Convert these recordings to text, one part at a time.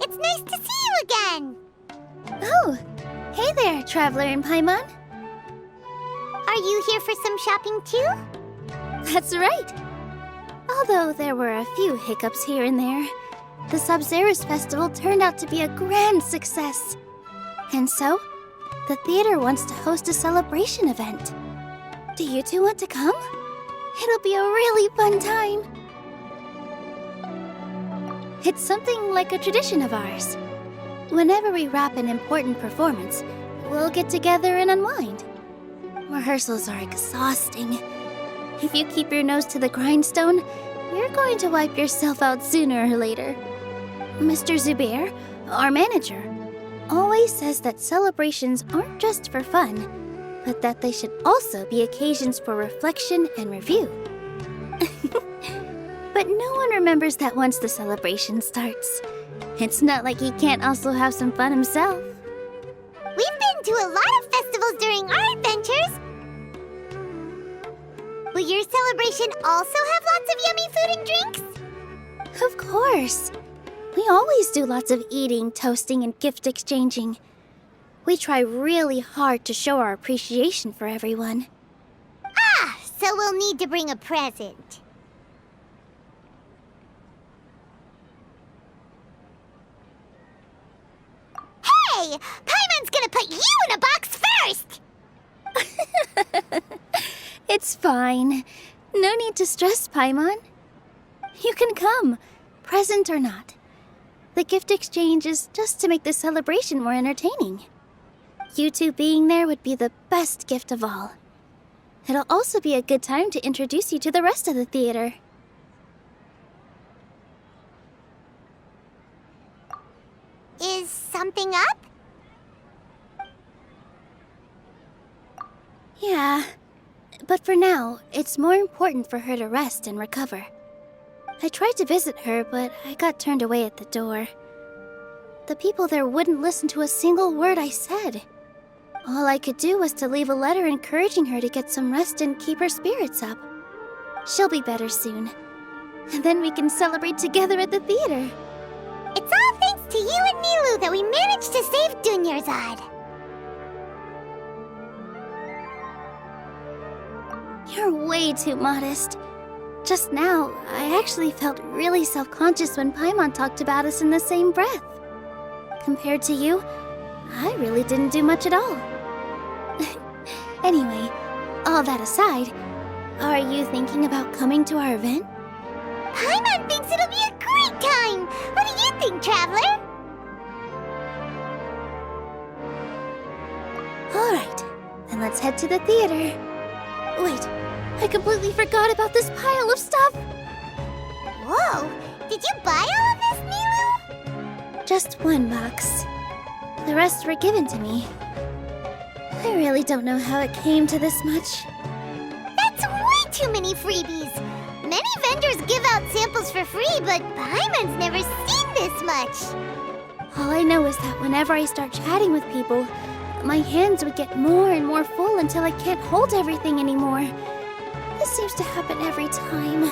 It's nice to see you again! Oh, hey there, Traveler in Paimon. Are you here for some shopping too? That's right. Although there were a few hiccups here and there, the Sabzerus Festival turned out to be a grand success. And so, the theater wants to host a celebration event. Do you two want to come? It'll be a really fun time. It's something like a tradition of ours. Whenever we wrap an important performance, we'll get together and unwind. Rehearsals are exhausting. If you keep your nose to the grindstone, you're going to wipe yourself out sooner or later. Mr. Zubair, our manager, always says that celebrations aren't just for fun, but that they should also be occasions for reflection and review. But no one remembers that once the celebration starts. It's not like he can't also have some fun himself. We've been to a lot of festivals during our adventures. Will your celebration also have lots of yummy food and drinks? Of course. We always do lots of eating, toasting, and gift exchanging. We try really hard to show our appreciation for everyone. Ah, so we'll need to bring a present. Hey! Paimon's gonna put you in a box first! It's fine. No need to stress, Paimon. You can come, present or not. The gift exchange is just to make the celebration more entertaining. You two being there would be the best gift of all. It'll also be a good time to introduce you to the rest of the theater. Is something up? Yeah, but for now, it's more important for her to rest and recover. I tried to visit her, but I got turned away at the door. The people there wouldn't listen to a single word I said. All I could do was to leave a letter encouraging her to get some rest and keep her spirits up. She'll be better soon. And then we can celebrate together at the theater. It's all thanks to you and Nilu that we managed to save Dunyarzad. You're way too modest. Just now, I actually felt really self-conscious when Paimon talked about us in the same breath. Compared to you, I really didn't do much at all. Anyway, all that aside, are you thinking about coming to our event? Paimon thinks it'll be a great time! What do you think, Traveler? Alright, then let's head to the theater. Wait, I completely forgot about this pile of stuff! Whoa! Did you buy all of this, Nilu? Just one box. The rest were given to me. I really don't know how it came to this much. That's way too many freebies! Many vendors give out samples for free, but Paimon's never seen this much. All I know is that whenever I start chatting with people, my hands would get more and more full until I can't hold everything anymore. This seems to happen every time.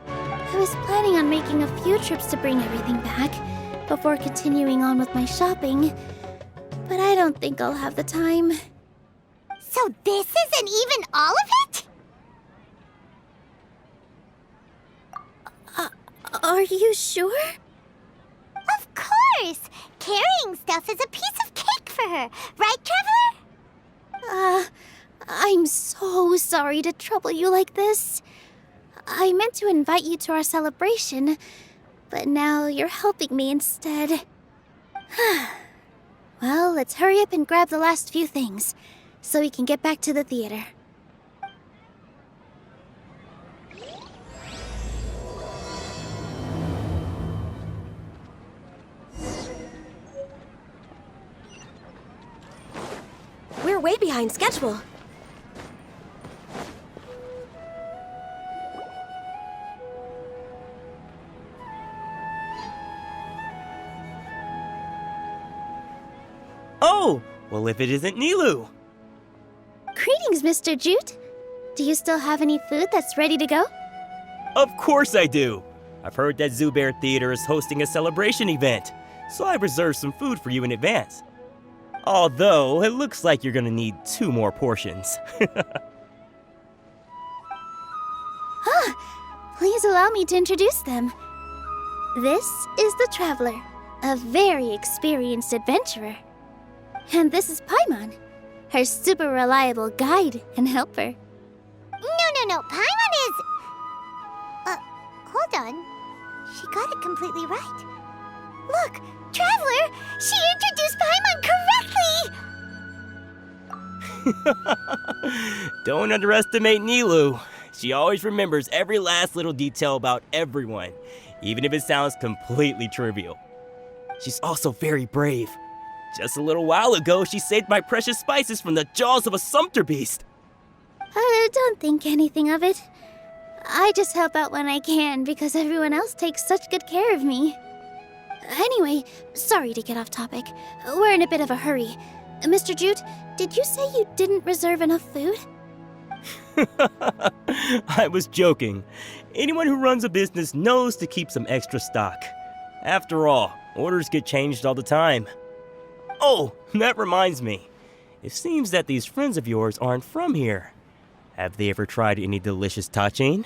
I was planning on making a few trips to bring everything back before continuing on with my shopping, but I don't think I'll have the time. So this isn't even all of it? Are you sure? Of course! Carrying stuff is a piece of cake for her, right, Traveler? I'm so sorry to trouble you like this. I meant to invite you to our celebration, but now you're helping me instead. Well, let's hurry up and grab the last few things, so we can get back to the theater. We're way behind schedule. Oh! Well, if it isn't Nilu! Greetings, Mr. Jute. Do you still have any food that's ready to go? Of course I do! I've heard that Zubair Theater is hosting a celebration event, so I reserved some food for you in advance. Although, it looks like you're gonna need 2 more portions. Please allow me to introduce them. This is the Traveler, a very experienced adventurer. And this is Paimon, her super reliable guide and helper. No. Paimon is... hold on. She got it completely right. Look, Traveler! She introduced Paimon correctly! Don't underestimate Nilu. She always remembers every last little detail about everyone, even if it sounds completely trivial. She's also very brave. Just a little while ago, she saved my precious spices from the jaws of a sumpter beast. Don't think anything of it. I just help out when I can because everyone else takes such good care of me. Anyway, sorry to get off topic. We're in a bit of a hurry. Mr. Jute, did you say you didn't reserve enough food? I was joking. Anyone who runs a business knows to keep some extra stock. After all, orders get changed all the time. Oh, that reminds me. It seems that these friends of yours aren't from here. Have they ever tried any delicious tachin?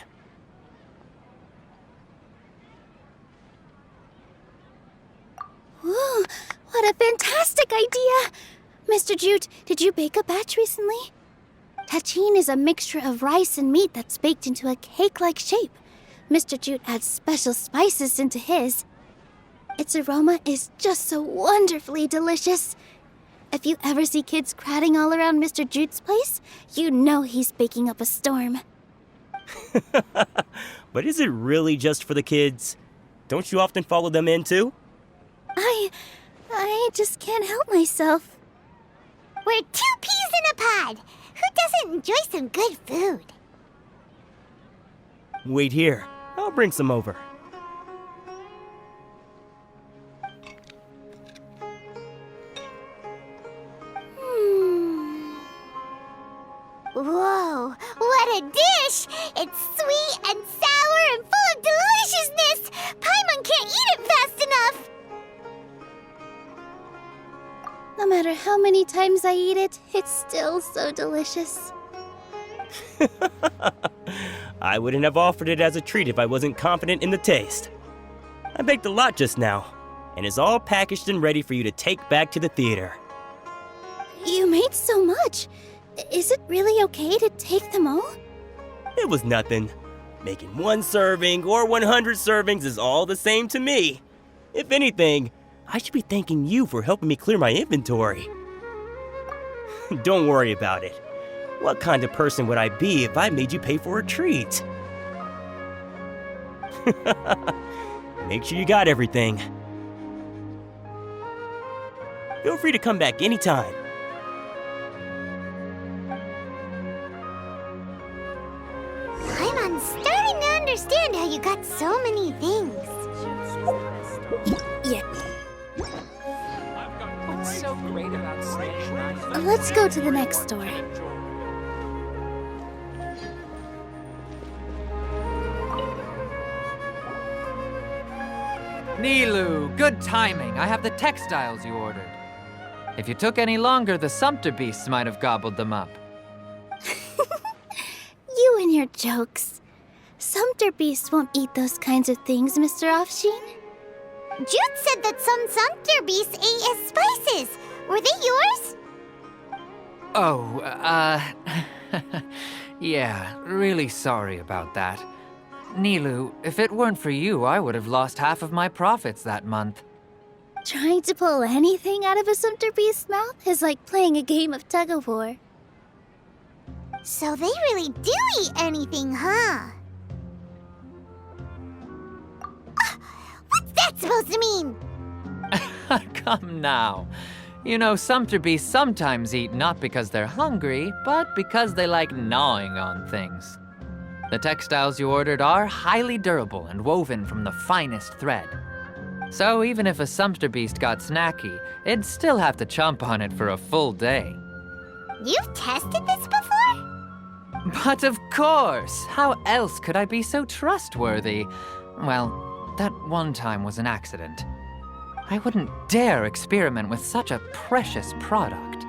Ooh, what a fantastic idea! Mr. Jute, did you bake a batch recently? Tachin is a mixture of rice and meat that's baked into a cake-like shape. Mr. Jute adds special spices into his. Its aroma is just so wonderfully delicious. If you ever see kids crowding all around Mr. Jute's place, you know he's baking up a storm. But is it really just for the kids? Don't you often follow them in too? I just can't help myself. We're 2 peas in a pod! Who doesn't enjoy some good food? Wait here. I'll bring some over. Whoa, what a dish! It's sweet and sour and full of deliciousness! Paimon can't eat it fast enough! No matter how many times I eat it, it's still so delicious. I wouldn't have offered it as a treat if I wasn't confident in the taste. I baked a lot just now, and it's all packaged and ready for you to take back to the theater. You made so much. Is it really okay to take them all? It was nothing. Making 1 serving or 100 servings is all the same to me. If anything, I should be thanking you for helping me clear my inventory. Don't worry about it. What kind of person would I be if I made you pay for a treat? Make sure you got everything. Feel free to come back anytime. Paimon's starting to understand how you got so many things. Yeah. What's so great about staying? Let's go to the next store. Nilu, good timing. I have the textiles you ordered. If you took any longer, the Sumpter beasts might have gobbled them up. You and your jokes. Sumpter beasts won't eat those kinds of things, Mr. Offsheen. Jude said that some Sumpter beasts ate as spices. Were they yours? Oh, yeah, really sorry about that. Nilu, if it weren't for you, I would have lost half of my profits that month. Trying to pull anything out of a Sumpter beast's mouth is like playing a game of tug-of-war. So they really do eat anything, huh? What's that supposed to mean? Come now. You know, Sumpter beasts sometimes eat not because they're hungry, but because they like gnawing on things. The textiles you ordered are highly durable and woven from the finest thread. So even if a Sumpter beast got snacky, it'd still have to chomp on it for a full day. You've tested this before? But of course! How else could I be so trustworthy? Well, that one time was an accident. I wouldn't dare experiment with such a precious product.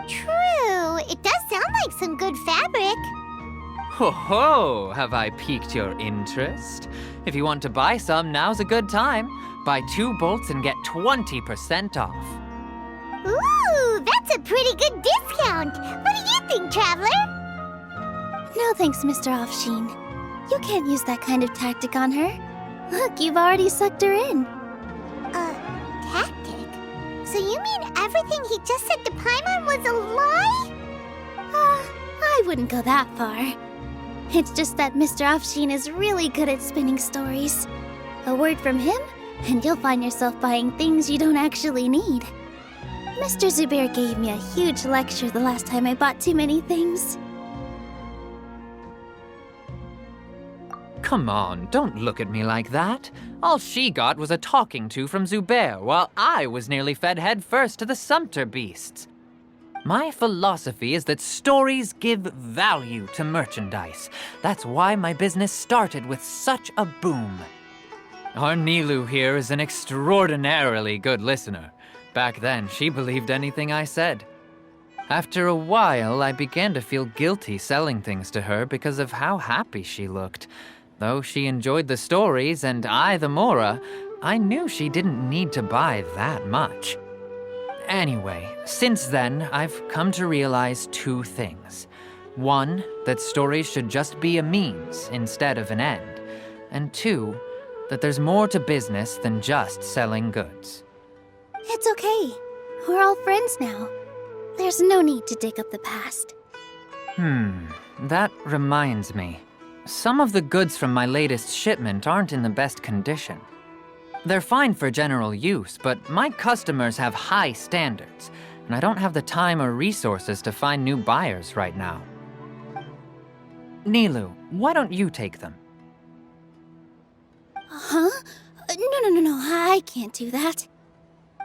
True. It does sound like some good fabric. Ho ho! Have I piqued your interest? If you want to buy some, now's a good time. Buy 2 bolts and get 20% off. Ooh, that's a pretty good discount. What do you think, Traveler? No thanks, Mr. Offsheen. You can't use that kind of tactic on her. Look, you've already sucked her in. Tactic? So you mean everything he just said to Paimon was a lie? I wouldn't go that far. It's just that Mr. Offsheen is really good at spinning stories. A word from him, and you'll find yourself buying things you don't actually need. Mr. Zubair gave me a huge lecture the last time I bought too many things. Come on, don't look at me like that. All she got was a talking to from Zubair, while I was nearly fed head first to the Sumpter beasts. My philosophy is that stories give value to merchandise. That's why my business started with such a boom. Our Nilu here is an extraordinarily good listener. Back then, she believed anything I said. After a while, I began to feel guilty selling things to her because of how happy she looked. Though she enjoyed the stories and I the Mora, I knew she didn't need to buy that much. Anyway, since then, I've come to realize 2 things. 1, that stories should just be a means instead of an end. And 2, that there's more to business than just selling goods. It's okay. We're all friends now. There's no need to dig up the past. That reminds me. Some of the goods from my latest shipment aren't in the best condition. They're fine for general use, but my customers have high standards, and I don't have the time or resources to find new buyers right now. Nilu, why don't you take them? Huh? No, I can't do that.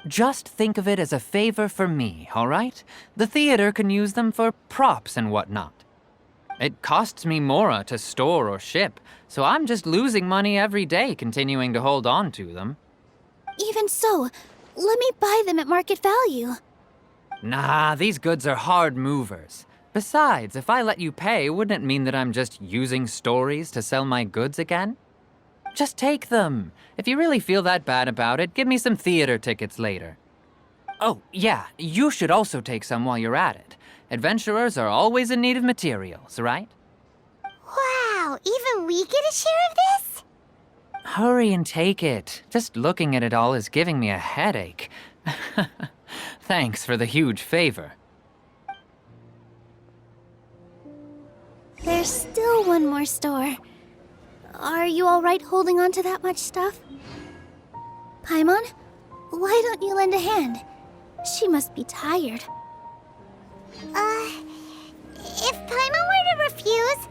Just think of it as a favor for me, all right? The theater can use them for props and whatnot. It costs me Mora to store or ship, so I'm just losing money every day continuing to hold on to them. Even so, let me buy them at market value. Nah, these goods are hard movers. Besides, if I let you pay, wouldn't it mean that I'm just using stories to sell my goods again? Just take them. If you really feel that bad about it, give me some theater tickets later. Oh, yeah, you should also take some while you're at it. Adventurers are always in need of materials, right? Wow, even we get a share of this? Hurry and take it. Just looking at it all is giving me a headache. Thanks for the huge favor. There's still one more store. Are you all right holding on to that much stuff? Paimon, why don't you lend a hand? She must be tired. If Paimon were to refuse,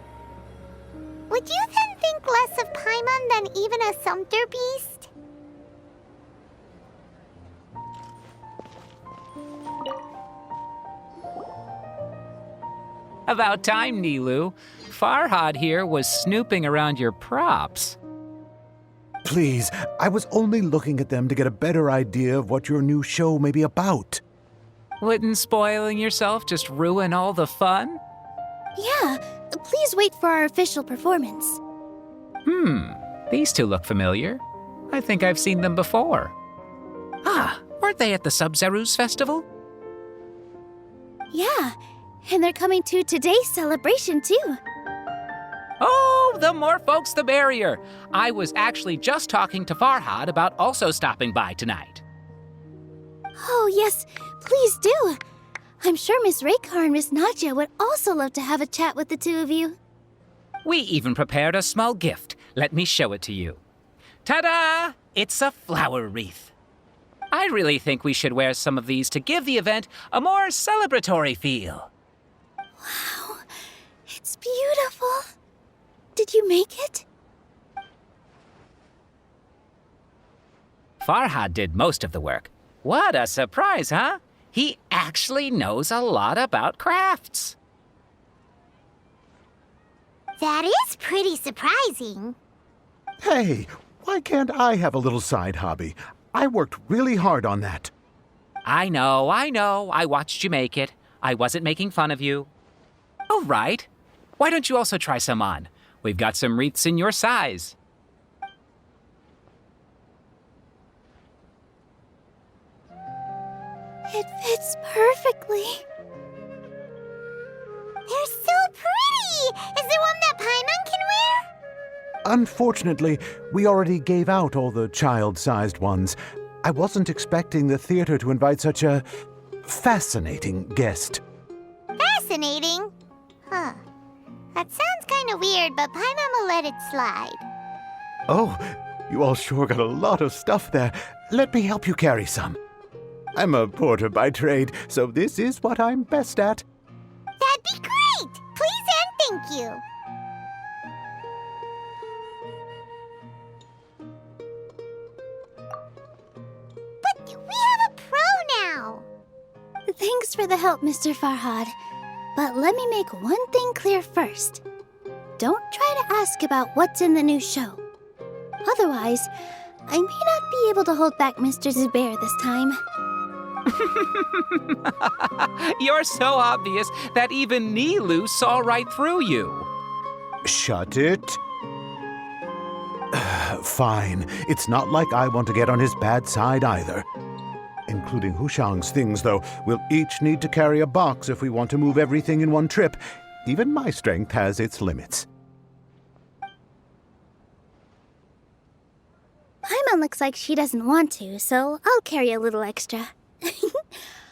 would you then think less of Paimon than even a Sumpter beast? About time, Nilu. Farhad here was snooping around your props. Please, I was only looking at them to get a better idea of what your new show may be about. Wouldn't spoiling yourself just ruin all the fun? Yeah, please wait for our official performance. These two look familiar. I think I've seen them before. Ah, weren't they at the Sub-Zerus festival? Yeah, and they're coming to today's celebration too. Oh, the more folks the merrier. I was actually just talking to Farhad about also stopping by tonight. Oh yes, please do. I'm sure Miss Raykar and Miss Nadja would also love to have a chat with the two of you. We even prepared a small gift. Let me show it to you. Ta-da! It's a flower wreath. I really think we should wear some of these to give the event a more celebratory feel. Wow, it's beautiful. Did you make it? Farhad did most of the work. What a surprise, huh? He actually knows a lot about crafts. That is pretty surprising. Hey, why can't I have a little side hobby? I worked really hard on that. I know. I watched you make it. I wasn't making fun of you. All right. Why don't you also try some on? We've got some wreaths in your size. It fits perfectly. They're so pretty! Is there one that Paimon can wear? Unfortunately, we already gave out all the child-sized ones. I wasn't expecting the theater to invite such a fascinating guest. Fascinating. Huh. That sounds kind of weird, but Paimon will let it slide. Oh, you all sure got a lot of stuff there. Let me help you carry some. I'm a porter by trade, so this is what I'm best at. That'd be great! Please and thank you. But we have a pro now. Thanks for the help, Mr. Farhad. But let me make one thing clear first. Don't try to ask about what's in the new show. Otherwise, I may not be able to hold back Mr. Zubair this time. You're so obvious that even Nilu saw right through you. Shut it. Fine. It's not like I want to get on his bad side either. Including Hushang's things, though. We'll each need to carry a box if we want to move everything in one trip. Even my strength has its limits. Paimon looks like she doesn't want to, so I'll carry a little extra.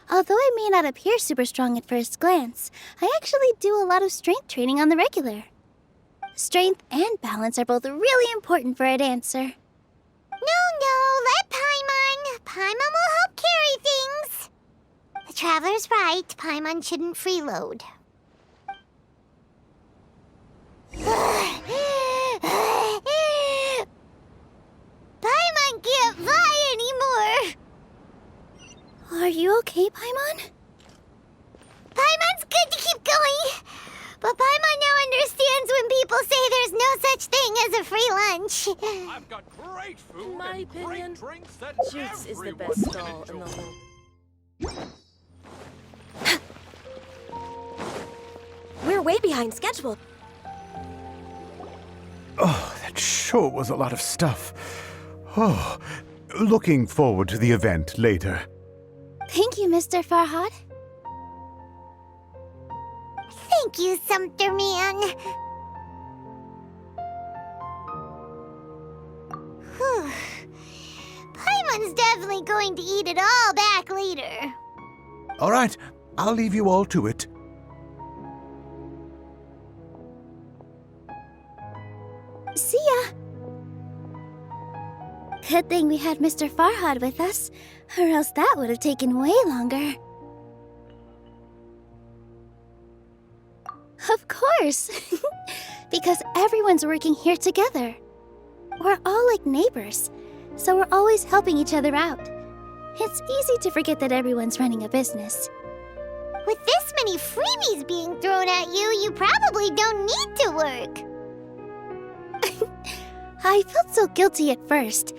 Although I may not appear super strong at first glance, I actually do a lot of strength training on the regular. Strength and balance are both really important for a dancer. No, let Paimon. Paimon will help carry things. The Traveler's right. Paimon shouldn't freeload. Paimon can't fly anymore. Are you okay, Paimon? Paimon's good to keep going. But Paimon now understands when people say there's no such thing as a free lunch. I've got great food In my and opinion, great drinks that Jude's is the everyone best can stall in the enjoy. whole. We're way behind schedule. Oh, that sure was a lot of stuff. Oh, looking forward to the event later. Thank you, Mr. Farhad. Thank you, Sumter Man. Whew. Paimon's definitely going to eat it all back later. All right, I'll leave you all to it. See ya! Good thing we had Mr. Farhad with us, or else that would have taken way longer. Of course! Because everyone's working here together. We're all like neighbors, so we're always helping each other out. It's easy to forget that everyone's running a business. With this many freebies being thrown at you, you probably don't need to work. I felt so guilty at first,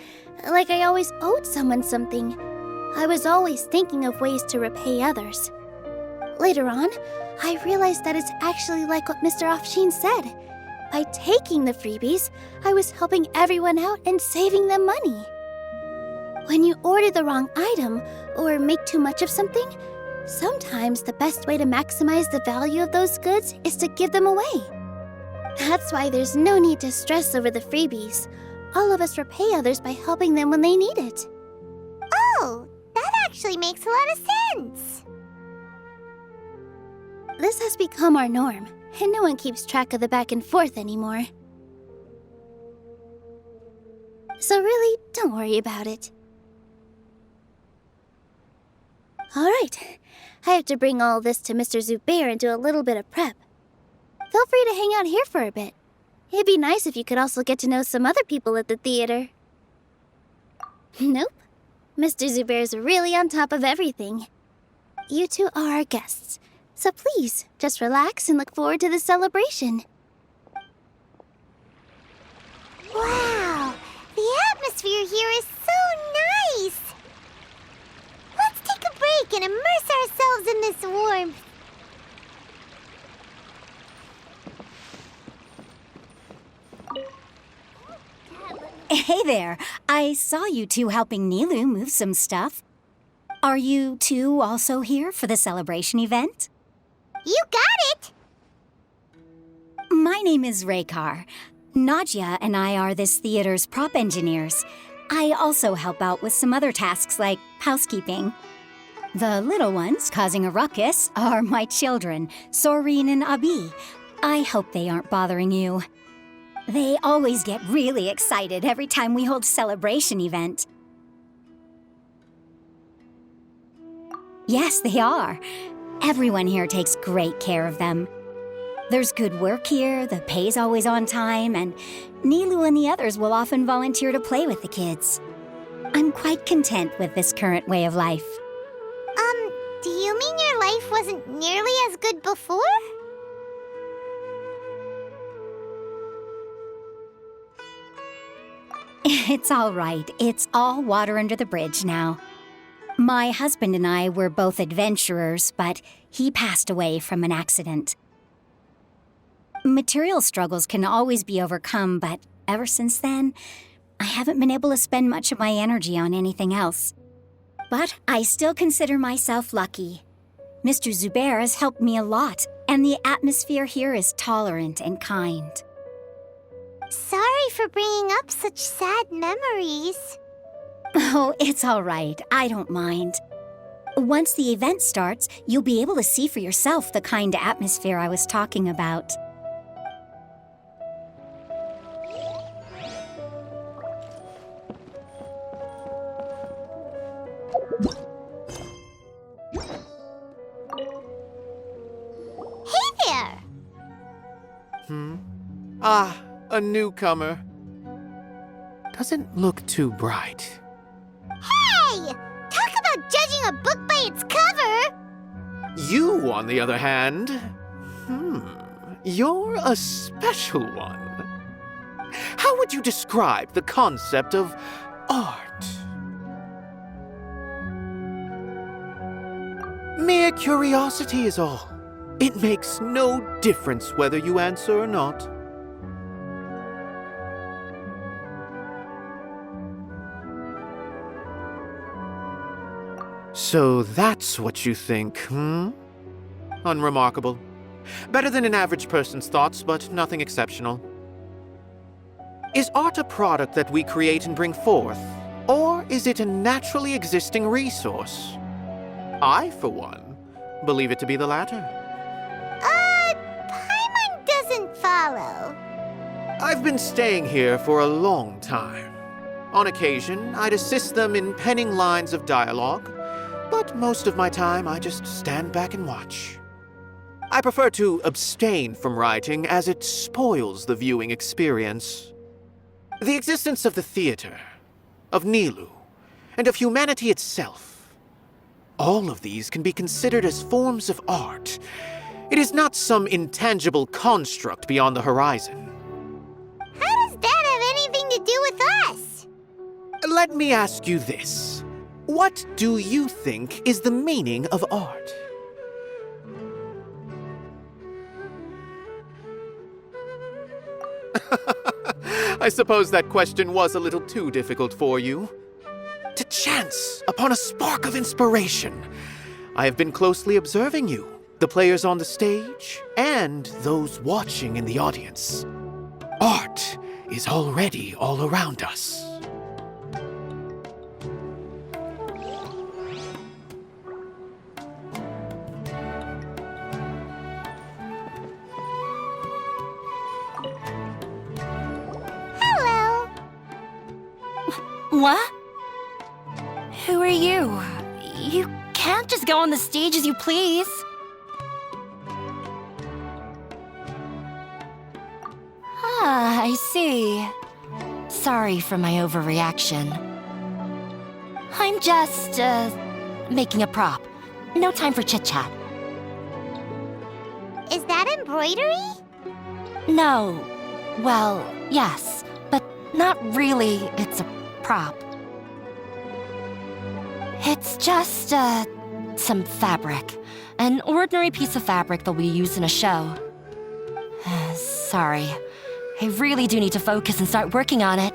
like I always owed someone something. I was always thinking of ways to repay others. Later on, I realized that it's actually like what Mr. Offsheen said. By taking the freebies, I was helping everyone out and saving them money. When you order the wrong item or make too much of something, sometimes the best way to maximize the value of those goods is to give them away. That's why there's no need to stress over the freebies. All of us repay others by helping them when they need it. Oh, that actually makes a lot of sense. This has become our norm, and no one keeps track of the back and forth anymore. So really, don't worry about it. Alright, I have to bring all this to Mr. Zubair and do a little bit of prep. Feel free to hang out here for a bit. It'd be nice if you could also get to know some other people at the theater. Nope. Mr. Zubair's really on top of everything. You two are our guests, so please, just relax and look forward to the celebration. Wow, the atmosphere here is so nice. Let's take a break and immerse ourselves in this warmth. Hey there. I saw you two helping Nilu move some stuff. Are you two also here for the celebration event? You got it! My name is Raykar. Nadia and I are this theater's prop engineers. I also help out with some other tasks like housekeeping. The little ones causing a ruckus are my children, Soreen and Abi. I hope they aren't bothering you. They always get really excited every time we hold a celebration event. Yes, they are. Everyone here takes great care of them. There's good work here, the pay's always on time, and Nilu and the others will often volunteer to play with the kids. I'm quite content with this current way of life. Do you mean your life wasn't nearly as good before? It's all right. It's all water under the bridge now. My husband and I were both adventurers, but he passed away from an accident. Material struggles can always be overcome, but ever since then, I haven't been able to spend much of my energy on anything else. But I still consider myself lucky. Mr. Zubair has helped me a lot, and the atmosphere here is tolerant and kind. Sorry for bringing up such sad memories. Oh, it's all right. I don't mind. Once the event starts, you'll be able to see for yourself the kind of atmosphere I was talking about. Hey there! Ah, a newcomer. Doesn't look too bright. Hey! Talk about judging a book by its cover! You, on the other hand, you're a special one. How would you describe the concept of art? Mere curiosity is all. It makes no difference whether you answer or not. So that's what you think, Unremarkable. Better than an average person's thoughts, but nothing exceptional. Is art a product that we create and bring forth, or is it a naturally existing resource? I, for one, believe it to be the latter. Paimon doesn't follow. I've been staying here for a long time. On occasion, I'd assist them in penning lines of dialogue, but most of my time I just stand back and watch. I prefer to abstain from writing as it spoils the viewing experience. The existence of the theater, of Nilu, and of humanity itself, all of these can be considered as forms of art. It is not some intangible construct beyond the horizon. How does that have anything to let me ask you this. What do you think is the meaning of art? I suppose that question was a little too difficult for you. To chance upon a spark of inspiration, I have been closely observing you, the players on the stage, and those watching in the audience. Art is already all around us. Hello. What? Who are you? You can't just go on the stage as you please. Ah, I see. Sorry for my overreaction. I'm just, making a prop. No time for chit-chat. Is that embroidery? No. Well, yes, but not really. It's a prop. It's just, some fabric. An ordinary piece of fabric that we use in a show. Sorry. I really do need to focus and start working on it.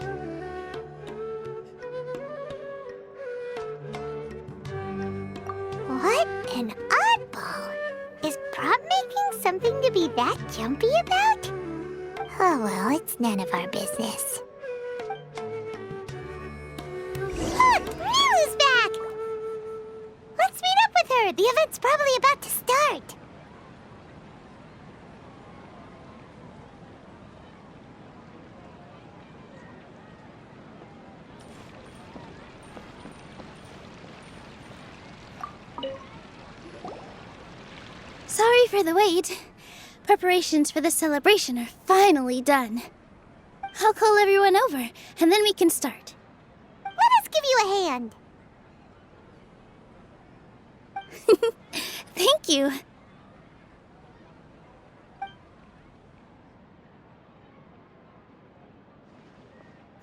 What an oddball. Is prop making something to be that jumpy about? Oh well, it's none of our business. Look! Milu's back! Let's meet up with her! The event's probably about to start! Sorry for the wait. Preparations for the celebration are finally done. I'll call everyone over, and then we can start. Let us give you a hand. Thank you.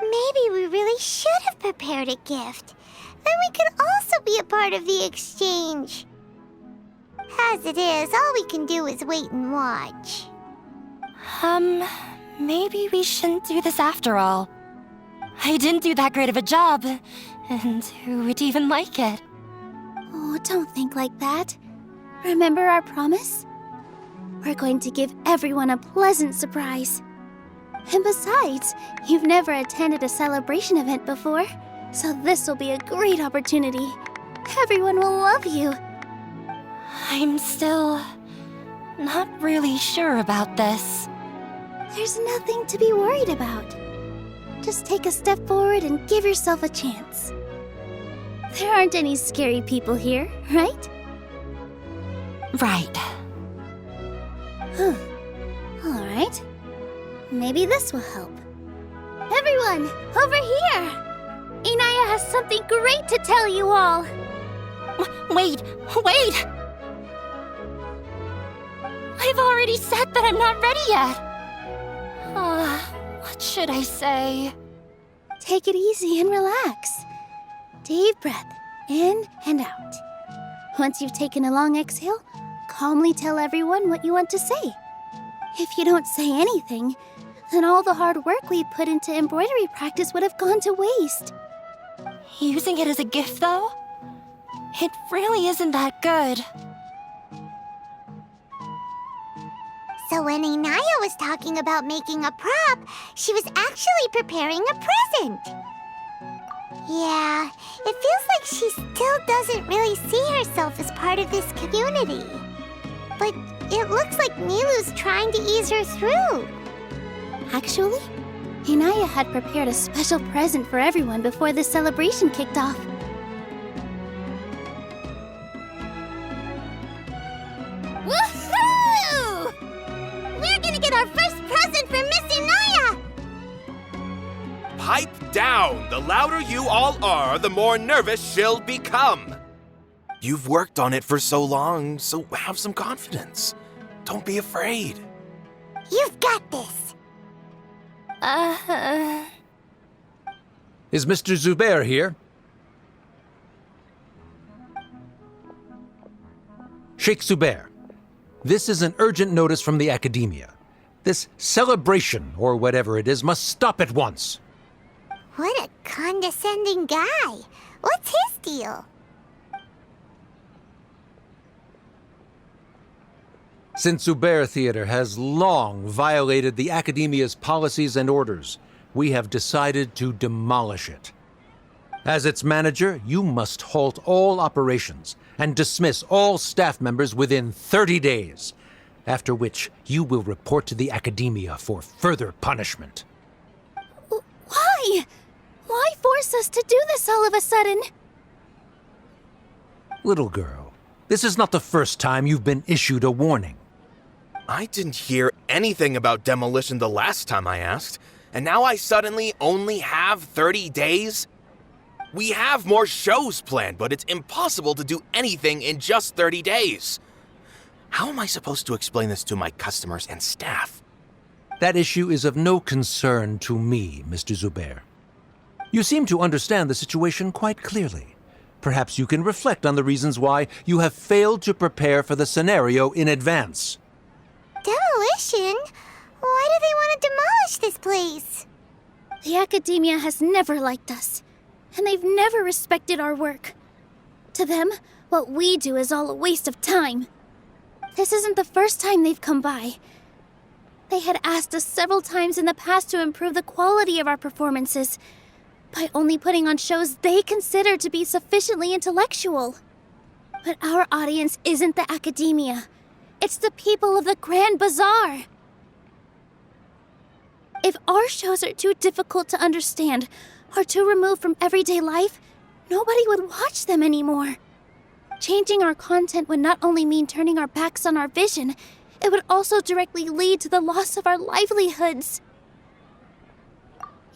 Maybe we really should have prepared a gift. Then we could also be a part of the exchange. As it is, all we can do is wait and watch. Maybe we shouldn't do this after all. I didn't do that great of a job, and who would even like it? Oh, don't think like that. Remember our promise? We're going to give everyone a pleasant surprise. And besides, you've never attended a celebration event before, so this will be a great opportunity. Everyone will love you. I'm still not really sure about this. There's nothing to be worried about. Just take a step forward and give yourself a chance. There aren't any scary people here, right? Right. Huh. All right. Maybe this will help. Everyone, over here! Inaya has something great to tell you all. Wait! I've already said that I'm not ready yet. What should I say? Take it easy and relax. Deep breath, in and out. Once you've taken a long exhale, calmly tell everyone what you want to say. If you don't say anything, then all the hard work we put into embroidery practice would have gone to waste. Using it as a gift, though? It really isn't that good. So when Inaya was talking about making a prop, she was actually preparing a present. Yeah, it feels like she still doesn't really see herself as part of this community. But it looks like Nilu's trying to ease her through. Actually, Inaya had prepared a special present for everyone before the celebration kicked off. Woohoo! We're gonna get our first present from Miss Inaya! Pipe down! The louder you all are, the more nervous she'll become. You've worked on it for so long, so have some confidence. Don't be afraid. You've got this. Is Mr. Zubair here? Sheikh Zubair, this is an urgent notice from the Academia. This celebration, or whatever it is, must stop at once. What a condescending guy. What's his deal? Since Zubair Theater has long violated the Academia's policies and orders, we have decided to demolish it. As its manager, you must halt all operations and dismiss all staff members within 30 days, after which you will report to the Academia for further punishment. Why? Why force us to do this all of a sudden? Little girl, this is not the first time you've been issued a warning. I didn't hear anything about demolition the last time I asked, and now I suddenly only have 30 days? We have more shows planned, but it's impossible to do anything in just 30 days. How am I supposed to explain this to my customers and staff? That issue is of no concern to me, Mr. Zubair. You seem to understand the situation quite clearly. Perhaps you can reflect on the reasons why you have failed to prepare for the scenario in advance. Demolition? Why do they want to demolish this place? The Academia has never liked us, and they've never respected our work. To them, what we do is all a waste of time. This isn't the first time they've come by. They had asked us several times in the past to improve the quality of our performances by only putting on shows they consider to be sufficiently intellectual. But our audience isn't the Academia. It's the people of the Grand Bazaar. If our shows are too difficult to understand or too removed from everyday life, nobody would watch them anymore. Changing our content would not only mean turning our backs on our vision, it would also directly lead to the loss of our livelihoods.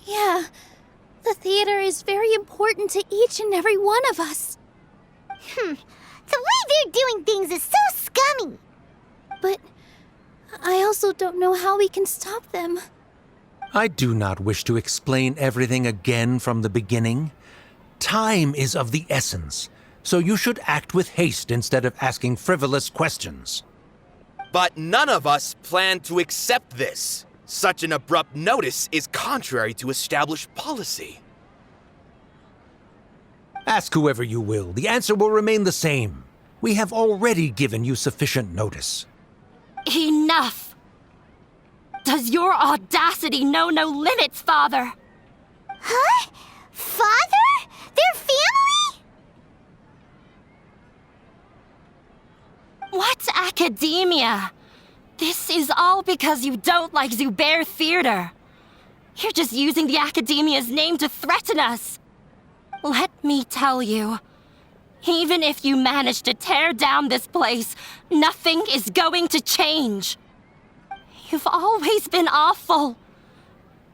Yeah, the theater is very important to each and every one of us. The way they're doing things is so scummy. But I also don't know how we can stop them. I do not wish to explain everything again from the beginning. Time is of the essence, so you should act with haste instead of asking frivolous questions. But none of us plan to accept this. Such an abrupt notice is contrary to established policy. Ask whoever you will, the answer will remain the same. We have already given you sufficient notice. Enough! Does your audacity know no limits, Father? Huh? Father? Their family? What Academia? This is all because you don't like Zubair Theater. You're just using the Academia's name to threaten us. Let me tell you, even if you manage to tear down this place, nothing is going to change. You've always been awful.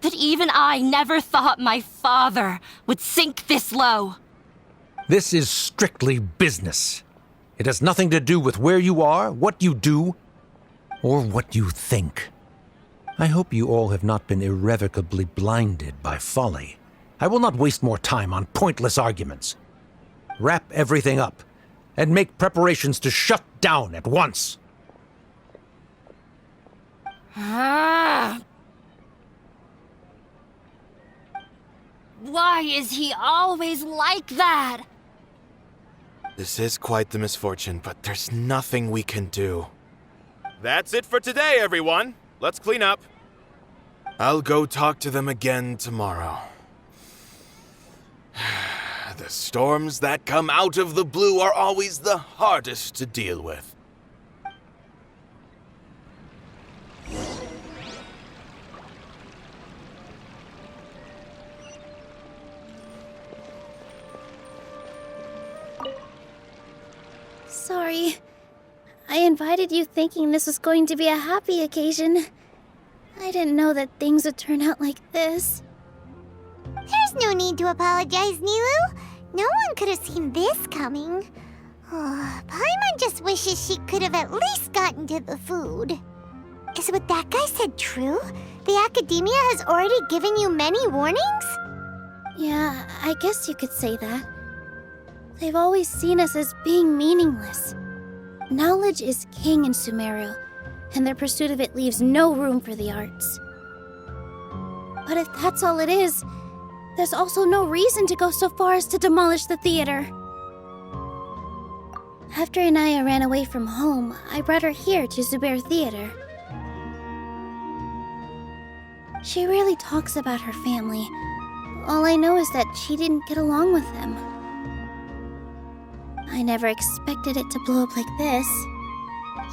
But even I never thought my father would sink this low. This is strictly business. It has nothing to do with where you are, what you do, or what you think. I hope you all have not been irrevocably blinded by folly. I will not waste more time on pointless arguments. Wrap everything up, and make preparations to shut down at once. Why is he always like that? This is quite the misfortune, but there's nothing we can do. That's it for today, everyone. Let's clean up. I'll go talk to them again tomorrow. The storms that come out of the blue are always the hardest to deal with. Sorry. I invited you thinking this was going to be a happy occasion. I didn't know that things would turn out like this. There's no need to apologize, Nilu. No one could have seen this coming. Oh, Paimon just wishes she could have at least gotten to the food. Is what that guy said true? The Academia has already given you many warnings? Yeah, I guess you could say that. They've always seen us as being meaningless. Knowledge is king in Sumeru, and their pursuit of it leaves no room for the arts. But if that's all it is, there's also no reason to go so far as to demolish the theater. After Inaya ran away from home, I brought her here to Zubair Theater. She rarely talks about her family. All I know is that she didn't get along with them. I never expected it to blow up like this.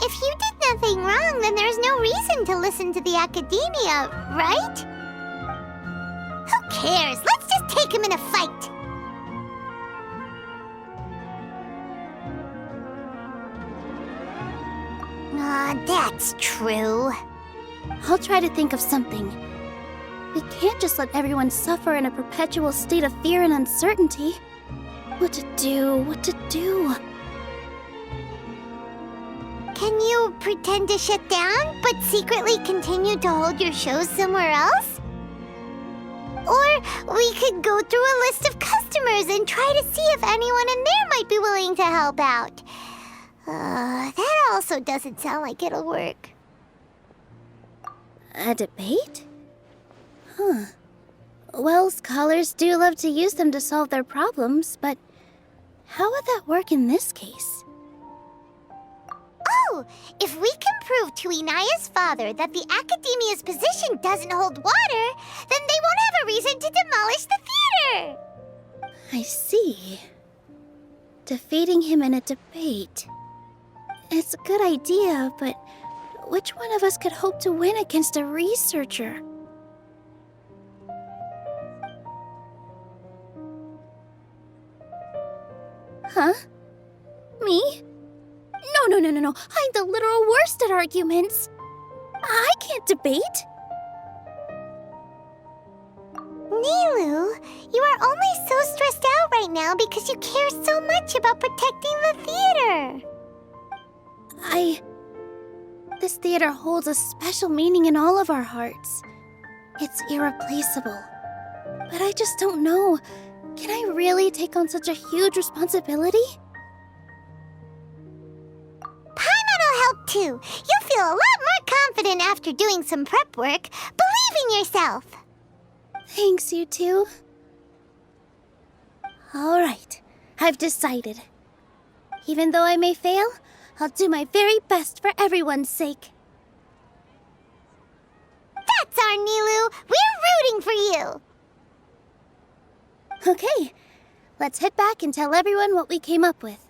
If you did nothing wrong, then there's no reason to listen to the academia, right? Who cares? Let's just take him in a fight! That's true. I'll try to think of something. We can't just let everyone suffer in a perpetual state of fear and uncertainty. What to do? Can you pretend to shut down, but secretly continue to hold your shows somewhere else? Or we could go through a list of customers and try to see if anyone in there might be willing to help out. That also doesn't sound like it'll work. A debate? Huh. Well, scholars do love to use them to solve their problems, but how would that work in this case? Oh, if we can prove to Inaya's father that the Academia's position doesn't hold water, then they won't have a reason to demolish the theater! I see. Defeating him in a debate. It's a good idea, but which one of us could hope to win against a researcher? Huh? Me? No. I'm the literal worst at arguments. I can't debate. Nilu, you are only so stressed out right now because you care so much about protecting the theater. This theater holds a special meaning in all of our hearts. It's irreplaceable. But I just don't know. Can I really take on such a huge responsibility? Paimon'll help too. You'll feel a lot more confident after doing some prep work. Believe in yourself. Thanks, you two. All right, I've decided. Even though I may fail, I'll do my very best for everyone's sake. That's our Nilu. We're rooting for you. Okay, let's head back and tell everyone what we came up with.